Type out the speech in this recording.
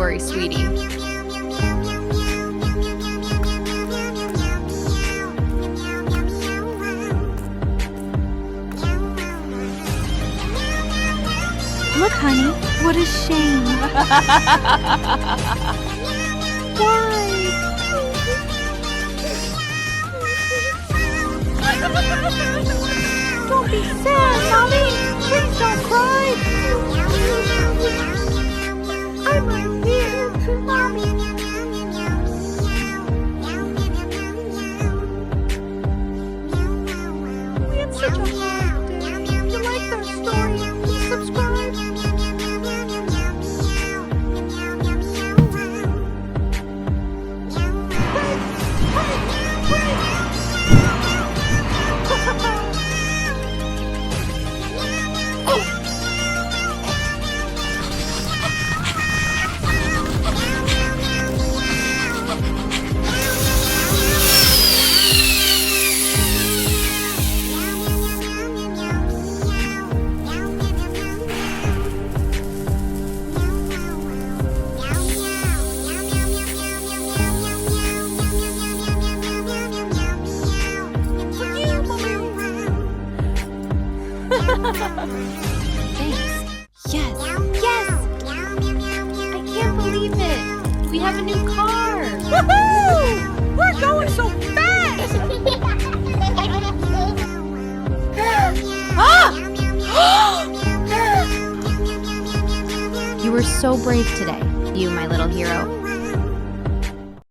worry, sweetie. Look, honey, what a shame. Why? Don't be sad, Mommy. Please don't cry. I'm right here, Mommy. We had such a hard day. If you liked our story, please subscribe. Thanks. Yes. Yes! I can't believe it. We have a new car. Woohoo! We're going so fast! You were so brave today, you, my little hero.